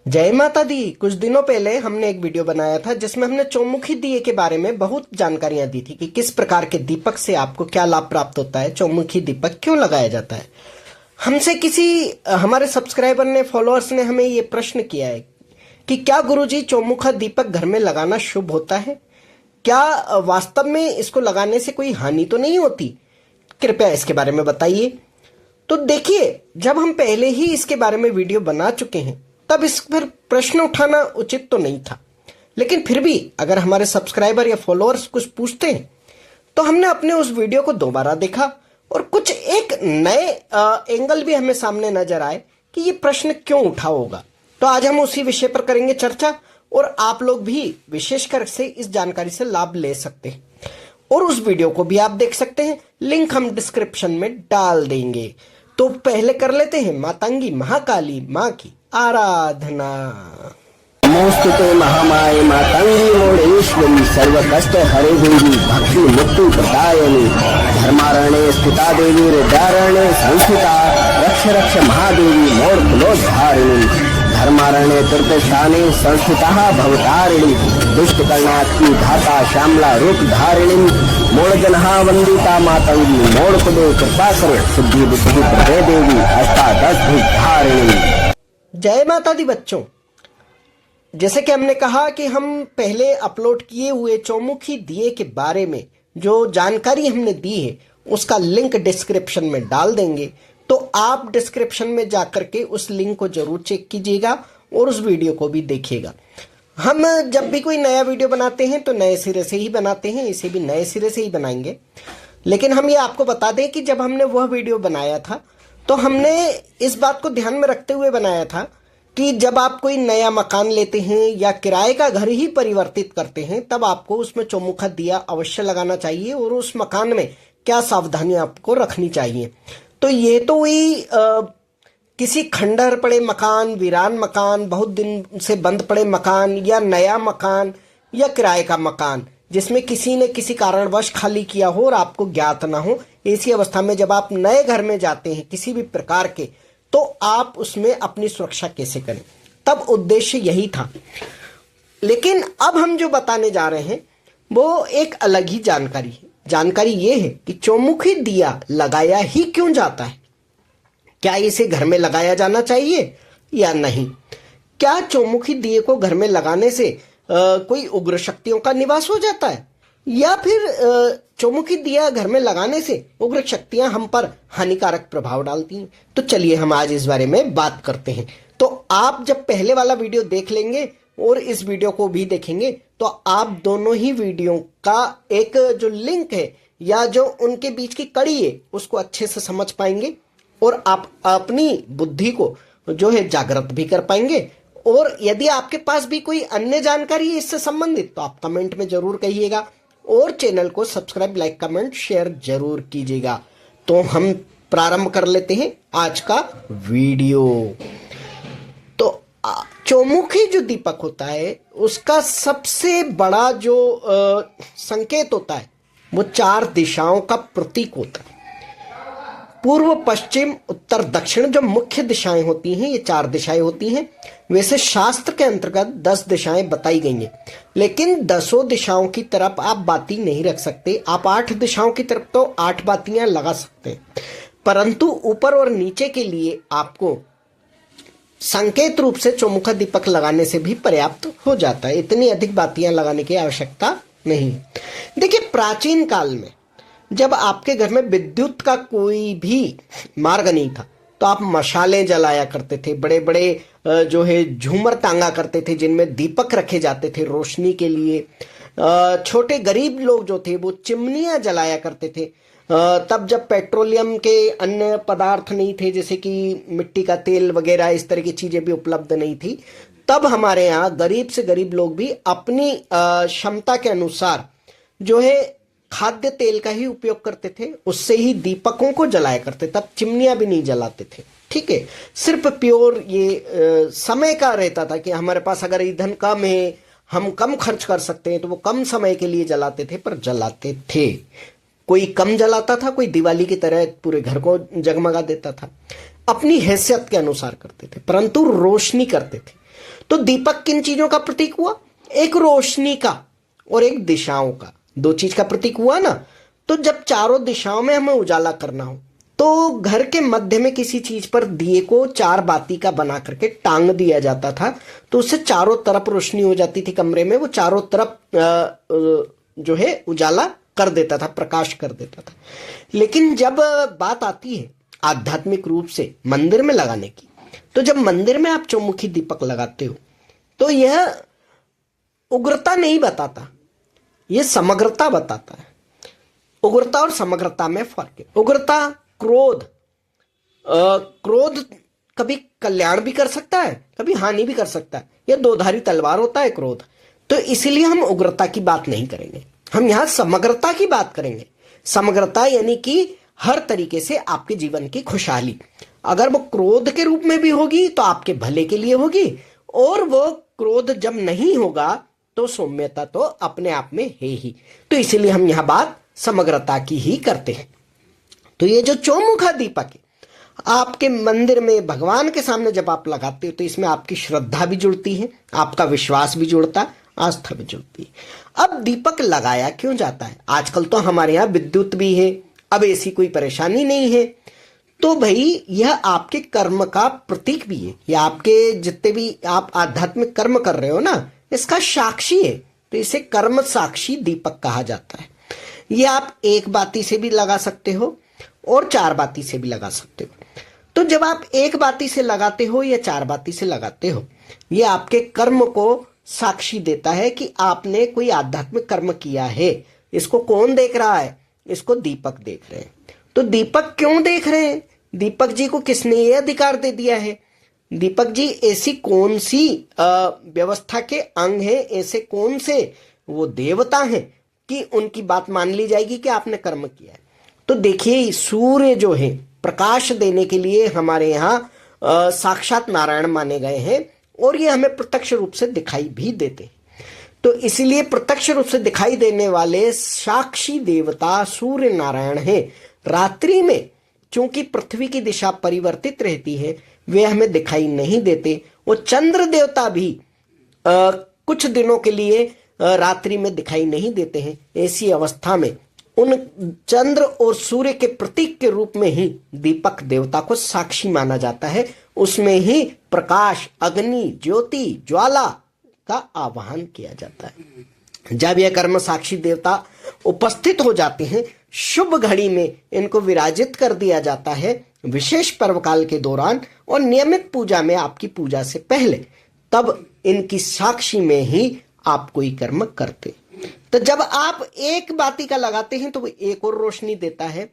जय माता दी। कुछ दिनों पहले हमने एक वीडियो बनाया था जिसमें हमने चौमुखी दिए के बारे में बहुत जानकारियां दी थी कि किस प्रकार के दीपक से आपको क्या लाभ प्राप्त होता है, चौमुखी दीपक क्यों लगाया जाता है। हमसे हमारे सब्सक्राइबर ने, फॉलोअर्स ने हमें ये प्रश्न किया है कि क्या गुरुजी चौमुखा दीपक घर में लगाना शुभ होता है? क्या वास्तव में इसको लगाने से कोई हानि तो नहीं होती? कृपया इसके बारे में बताइए। तो देखिए, जब हम पहले ही इसके बारे में वीडियो बना चुके हैं तब इस पर प्रश्न उठाना उचित तो नहीं था, लेकिन फिर भी अगर हमारे सब्सक्राइबर या फॉलोअर्स कुछ पूछते हैं तो हमने अपने उस वीडियो को दोबारा देखा और कुछ एक नए एंगल भी हमें सामने नजर आए कि ये प्रश्न क्यों उठा होगा। तो आज हम उसी विषय पर करेंगे चर्चा और आप लोग भी विशेषकर से इस जानकारी से लाभ ले सकते हैं और उस वीडियो को भी आप देख सकते हैं। लिंक हम डिस्क्रिप्शन में डाल देंगे। तो पहले कर लेते हैं मातंगी महाकाली माँ की आराधना। नमोस्तुते महामाये मातंगी मोडेश्वरी सर्व कष्ट हरे देवी भक्ति मुक्ति प्रदायिनी धर्मारण्ये स्थिता देवी हृदयारण्ये संस्थिता रक्ष रक्ष महादेवी मोर कुलोद्धारिणी धर्मारण्ये तीर्थस्थाने संस्थिता भवतारिणी दुष्ट कर्णात्की धाता श्यामला रूप धारिणी मोड़ जनहा वंदिता मातंगी मोड़ कुदे कृपा करो सिद्धि बुद्धि प्रदे देवी अष्टादश धारिणी। जय माता दी बच्चों, जैसे कि हमने कहा कि हम पहले अपलोड किए हुए चौमुखी दिए के बारे में जो जानकारी हमने दी है उसका लिंक डिस्क्रिप्शन में डाल देंगे। तो आप डिस्क्रिप्शन में जाकर के उस लिंक को जरूर चेक कीजिएगा और उस वीडियो को भी देखिएगा। हम जब भी कोई नया वीडियो बनाते हैं तो नए सिरे से ही बनाते हैं, इसे भी नए सिरे से ही बनाएंगे। लेकिन हम ये आपको बता दें कि जब हमने वह वीडियो बनाया था तो हमने इस बात को ध्यान में रखते हुए बनाया था कि जब आप कोई नया मकान लेते हैं या किराए का घर ही परिवर्तित करते हैं तब आपको उसमें चौमुखा दिया अवश्य लगाना चाहिए और उस मकान में क्या सावधानियां आपको रखनी चाहिए। तो ये तो हुई किसी खंडहर पड़े मकान, वीरान मकान, बहुत दिन से बंद पड़े मकान या नया मकान या किराए का मकान जिसमें किसी ने किसी कारणवश खाली किया हो और आपको ज्ञात ना हो। ऐसी अवस्था में जब आप नए घर में जाते हैं किसी भी प्रकार के, तो आप उसमें अपनी सुरक्षा कैसे करें, तब उद्देश्य यही था। लेकिन अब हम जो बताने जा रहे हैं वो एक अलग ही जानकारी है। जानकारी ये है कि चौमुखी दिया लगाया ही क्यों जाता है, क्या इसे घर में लगाया जाना चाहिए या नहीं, क्या चौमुखी दिए को घर में लगाने से कोई उग्र शक्तियों का निवास हो जाता है या फिर चौमुखी दिया घर में लगाने से उग्र शक्तियां हम पर हानिकारक प्रभाव डालती हैं। तो चलिए हम आज इस बारे में बात करते हैं। तो आप जब पहले वाला वीडियो देख लेंगे और इस वीडियो को भी देखेंगे तो आप दोनों ही वीडियो का एक जो लिंक है या जो उनके बीच की कड़ी है उसको अच्छे से समझ पाएंगे और आप अपनी बुद्धि को जो है जागृत भी कर पाएंगे। और यदि आपके पास भी कोई अन्य जानकारी है इससे संबंधित तो आप कमेंट में जरूर कहिएगा और चैनल को सब्सक्राइब, लाइक, कमेंट, शेयर जरूर कीजिएगा। तो हम प्रारंभ कर लेते हैं आज का वीडियो। तो चौमुखी जो दीपक होता है उसका सबसे बड़ा जो संकेत होता है वो 4 दिशाओं का प्रतीक होता है। पूर्व, पश्चिम, उत्तर, दक्षिण जो मुख्य दिशाएं होती हैं, ये 4 दिशाएं होती हैं। वैसे शास्त्र के अंतर्गत 10 दिशाएं बताई गई हैं, लेकिन 10 दिशाओं की तरफ आप बाती नहीं रख सकते। आप 8 दिशाओं की तरफ तो 8 बातियां लगा सकते हैं, परंतु ऊपर और नीचे के लिए आपको संकेत रूप से चौमुखा दीपक लगाने से भी पर्याप्त हो जाता है। इतनी अधिक बातियां लगाने की आवश्यकता नहीं। देखिए, प्राचीन काल में जब आपके घर में विद्युत का कोई भी मार्ग नहीं था तो आप मशालें जलाया करते थे, बड़े बड़े जो है झूमर टांगा करते थे जिनमें दीपक रखे जाते थे रोशनी के लिए। छोटे गरीब लोग जो थे वो चिमनियां जलाया करते थे। तब जब पेट्रोलियम के अन्य पदार्थ नहीं थे जैसे कि मिट्टी का तेल वगैरह, इस तरह की चीजें भी उपलब्ध नहीं थी, तब हमारे यहाँ गरीब से गरीब लोग भी अपनी क्षमता के अनुसार जो है खाद्य तेल का ही उपयोग करते थे, उससे ही दीपकों को जलाया करते। तब चिमनियां भी नहीं जलाते थे, ठीक है। सिर्फ प्योर ये समय का रहता था कि हमारे पास अगर ईंधन कम है, हम कम खर्च कर सकते हैं, तो वो कम समय के लिए जलाते थे, पर जलाते थे। कोई कम जलाता था, कोई दिवाली की तरह पूरे घर को जगमगा देता था। अपनी हैसियत के अनुसार करते थे, परंतु रोशनी करते थे। तो दीपक किन चीजों का प्रतीक हुआ? एक रोशनी का और एक दिशाओं का, दो चीज का प्रतीक हुआ ना। तो जब चारों दिशाओं में हमें उजाला करना हो तो घर के मध्य में किसी चीज पर दिए को चार बाती का बना करके टांग दिया जाता था, तो उससे चारों तरफ रोशनी हो जाती थी कमरे में, वो चारों तरफ जो है उजाला कर देता था, प्रकाश कर देता था। लेकिन जब बात आती है आध्यात्मिक रूप से मंदिर में लगाने की, तो जब मंदिर में आप चौमुखी दीपक लगाते हो तो यह उग्रता नहीं बताता, यह समग्रता बताता है। उग्रता और समग्रता में फर्क है। उग्रता क्रोध, क्रोध कभी कल्याण भी कर सकता है, कभी हानि भी कर सकता है, यह दोधारी तलवार होता है क्रोध। तो इसीलिए हम उग्रता की बात नहीं करेंगे, हम यहां समग्रता की बात करेंगे। समग्रता यानी कि हर तरीके से आपके जीवन की खुशहाली, अगर वो क्रोध के रूप में भी होगी तो आपके भले के लिए होगी, और वो क्रोध जब नहीं होगा तो सौम्यता तो अपने आप में है ही। तो इसीलिए हम यहां बात समग्रता की ही करते हैं। तो ये जो चौमुखा दीपक है आपके मंदिर में भगवान के सामने जब आप लगाते हो तो इसमें आपकी श्रद्धा भी जुड़ती है, आपका विश्वास भी जुड़ता है, आस्था भी जुड़ती है। अब दीपक लगाया क्यों जाता है? आजकल तो हमारे यहाँ विद्युत भी है, अब ऐसी कोई परेशानी नहीं है। तो भाई यह आपके कर्म का प्रतीक भी है, यह आपके जितने भी आप आध्यात्मिक कर्म कर रहे हो ना, इसका साक्षी है। तो इसे कर्म साक्षी दीपक कहा जाता है। यह आप एक बाती से भी लगा सकते हो और चार बाती से भी लगा सकते हो। तो जब आप एक बाती से लगाते हो या चार बाती से लगाते हो, यह आपके कर्म को साक्षी देता है कि आपने कोई आध्यात्मिक कर्म किया है। इसको कौन देख रहा है? इसको दीपक देख रहे हैं। तो दीपक क्यों देख रहे हैं? दीपक जी को किसने ये अधिकार दे दिया है? दीपक जी ऐसी कौन सी व्यवस्था के अंग हैं, ऐसे कौन से वो देवता हैं कि उनकी बात मान ली जाएगी कि आपने कर्म किया है? तो देखिए, सूर्य जो है प्रकाश देने के लिए हमारे यहाँ साक्षात नारायण माने गए हैं, और ये हमें प्रत्यक्ष रूप से दिखाई भी देते हैं। तो इसलिए प्रत्यक्ष रूप से दिखाई देने वाले साक्षी देवता सूर्य नारायण हैं। रात्रि में चूंकि पृथ्वी की दिशा परिवर्तित रहती है, वे हमें दिखाई नहीं देते। वो चंद्र देवता भी कुछ दिनों के लिए रात्रि में दिखाई नहीं देते हैं। ऐसी अवस्था में उन चंद्र और सूर्य के प्रतीक के रूप में ही दीपक देवता को साक्षी माना जाता है। उसमें ही प्रकाश, अग्नि, ज्योति, ज्वाला का आवाहन किया जाता है। जब यह कर्म साक्षी देवता उपस्थित हो जाते हैं, शुभ घड़ी में इनको विराजित कर दिया जाता है विशेष पर्व काल के दौरान और नियमित पूजा में, आपकी पूजा से पहले, तब इनकी साक्षी में ही आप कोई कर्म करते। तो जब आप एक बाती का लगाते हैं तो वो एक और रोशनी देता है।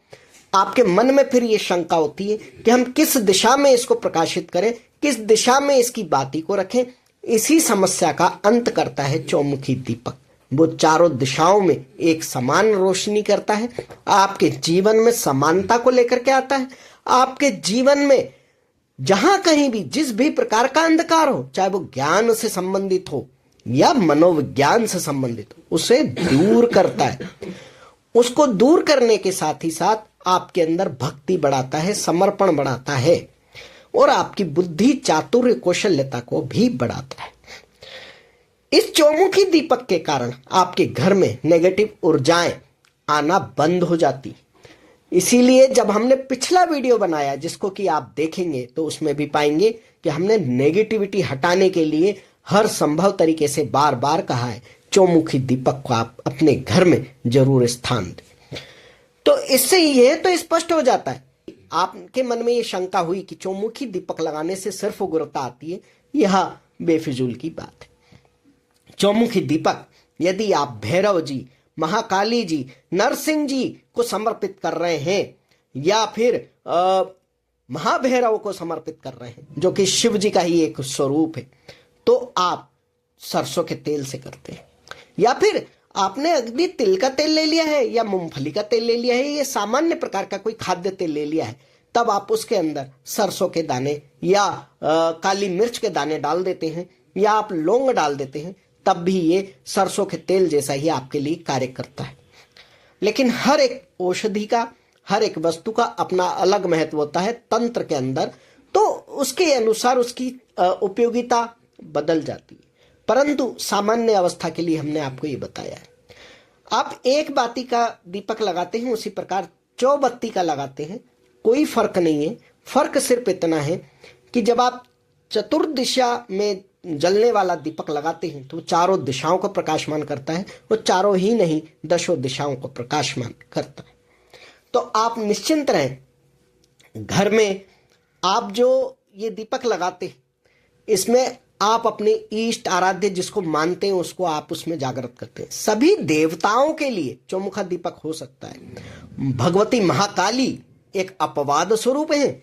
आपके मन में फिर ये शंका होती है कि हम किस दिशा में इसको प्रकाशित करें, किस दिशा में इसकी बाती को रखें। इसी समस्या का अंत करता है चौमुखी दीपक। वो चारों दिशाओं में एक समान रोशनी करता है, आपके जीवन में समानता को लेकर के आता है। आपके जीवन में जहां कहीं भी जिस भी प्रकार का अंधकार हो, चाहे वो ज्ञान से संबंधित हो या मनोविज्ञान से संबंधित हो, उसे दूर करता है। उसको दूर करने के साथ ही साथ आपके अंदर भक्ति बढ़ाता है, समर्पण बढ़ाता है, और आपकी बुद्धि, चातुर्य, कौशल्यता को भी बढ़ाता है। इस चौमुखी दीपक के कारण आपके घर में नेगेटिव ऊर्जाएं आना बंद हो जाती। इसीलिए जब हमने पिछला वीडियो बनाया, जिसको कि आप देखेंगे तो उसमें भी पाएंगे कि हमने नेगेटिविटी हटाने के लिए हर संभव तरीके से बार बार कहा है चौमुखी दीपक को आप अपने घर में जरूर स्थान दें। तो इससे ये तो स्पष्ट हो जाता है, आपके मन में ये शंका हुई कि चौमुखी दीपक लगाने से सिर्फ उग्रता आती है, यह बेफिजूल की बात है। चौमुखी दीपक यदि आप भैरव जी, महाकाली जी, नरसिंह जी को समर्पित कर रहे हैं, या फिर महाभैरव को समर्पित कर रहे हैं, जो कि शिव जी का ही एक स्वरूप है, तो आप सरसों के तेल से करते हैं। या फिर आपने अगदी तिल का तेल ले लिया है या मूंगफली का तेल ले लिया है, ये सामान्य प्रकार का कोई खाद्य तेल ले लिया है, तब आप उसके अंदर सरसों के दाने या काली मिर्च के दाने डाल देते हैं, या आप लौंग डाल देते हैं, तब भी ये सरसों के तेल जैसा ही आपके लिए कार्य करता है। लेकिन हर एक औषधि का, हर एक वस्तु का अपना अलग महत्व होता है तंत्र के अंदर, तो उसके अनुसार उसकी उपयोगिता बदल जाती है। परंतु सामान्य अवस्था के लिए हमने आपको ये बताया है। आप एक बाती का दीपक लगाते हैं उसी प्रकार चौबत्ती का लगाते हैं, कोई फर्क नहीं है। फर्क सिर्फ इतना है कि जब आप चतुर्दिशा में जलने वाला दीपक लगाते हैं तो चारों दिशाओं को प्रकाशमान करता है, वो चारों ही नहीं 10 दिशाओं को प्रकाशमान करता है। तो आप निश्चिंत रहें, घर में आप जो ये दीपक लगाते हैं इसमें आप अपने इष्ट आराध्य जिसको मानते हैं उसको आप उसमें जागृत करते हैं। सभी देवताओं के लिए चौमुखा दीपक हो सकता है। भगवती महाकाली एक अपवाद स्वरूप है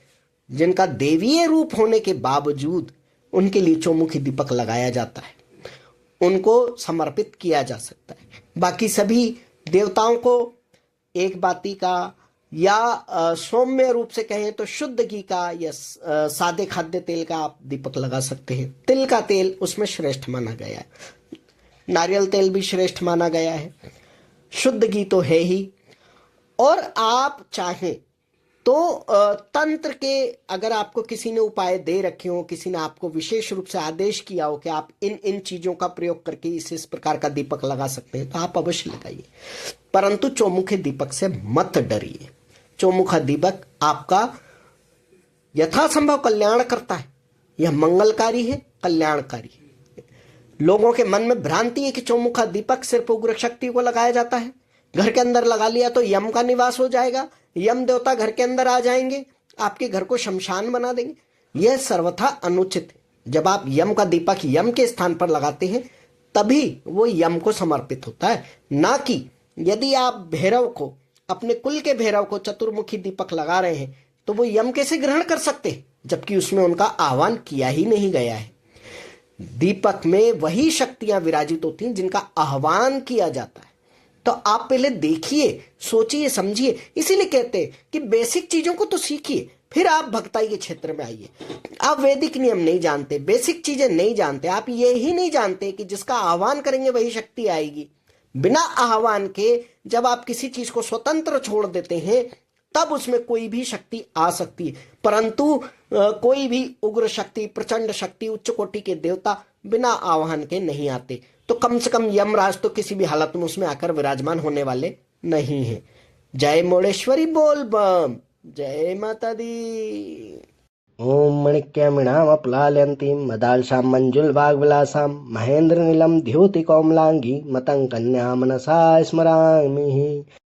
जिनका देवीय रूप होने के बावजूद उनके लिए चौमुखी दीपक लगाया जाता है, उनको समर्पित किया जा सकता है। बाकी सभी देवताओं को एक बाती का या सौम्य रूप से कहें तो शुद्ध घी का या सादे खाद्य तेल का आप दीपक लगा सकते हैं। तिल का तेल उसमें श्रेष्ठ माना गया है, नारियल तेल भी श्रेष्ठ माना गया है, शुद्ध घी तो है ही। और आप चाहें तो तंत्र के अगर आपको किसी ने उपाय दे रखे हो, किसी ने आपको विशेष रूप से आदेश किया हो कि आप इन इन चीजों का प्रयोग करके इस प्रकार का दीपक लगा सकते हैं तो आप अवश्य लगाइए, परंतु चौमुखे दीपक से मत डरिए। चौमुखा दीपक आपका यथासंभव कल्याण करता है, यह मंगलकारी है, कल्याणकारी है। लोगों के मन में भ्रांति है कि चौमुखा दीपक सिर्फ उग्र शक्ति को लगाया जाता है, घर के अंदर लगा लिया तो यम का निवास हो जाएगा, यम देवता घर के अंदर आ जाएंगे, आपके घर को शमशान बना देंगे। यह सर्वथा अनुचित है। जब आप यम का दीपक यम के स्थान पर लगाते हैं तभी वो यम को समर्पित होता है, ना कि यदि आप भैरव को, अपने कुल के भैरव को चतुर्मुखी दीपक लगा रहे हैं तो वो यम कैसे ग्रहण कर सकते हैं जबकि उसमें उनका आह्वान किया ही नहीं गया है। दीपक में वही शक्तियां विराजित होती हैं जिनका आह्वान किया जाता है। तो आप पहले देखिए, सोचिए, समझिए। इसीलिए कहते हैं कि बेसिक चीजों को तो सीखिए, फिर आप भक्ताई के क्षेत्र में आइए। आप वैदिक नियम नहीं जानते, बेसिक चीजें नहीं जानते, आप ये ही नहीं जानते कि जिसका आह्वान करेंगे वही शक्ति आएगी। बिना आह्वान के जब आप किसी चीज को स्वतंत्र छोड़ देते हैं तब उसमें कोई भी शक्ति आ सकती है, परंतु कोई भी उग्र शक्ति, प्रचंड शक्ति, उच्च कोटि के देवता बिना आह्वान के नहीं आते। तो कम से कम यमराज तो किसी भी हालत में उसमें आकर विराजमान होने वाले नहीं है। जय मोड़ेश्वरी बोल बम, जय माता दी। ओम मणिक्यमिणामप्लाल्यन्तीं मदालसां मंजुलवाग्विलासां महेन्द्रनीलं द्योतिकोमलांगी मतं कन्या मनसा स्मरामि।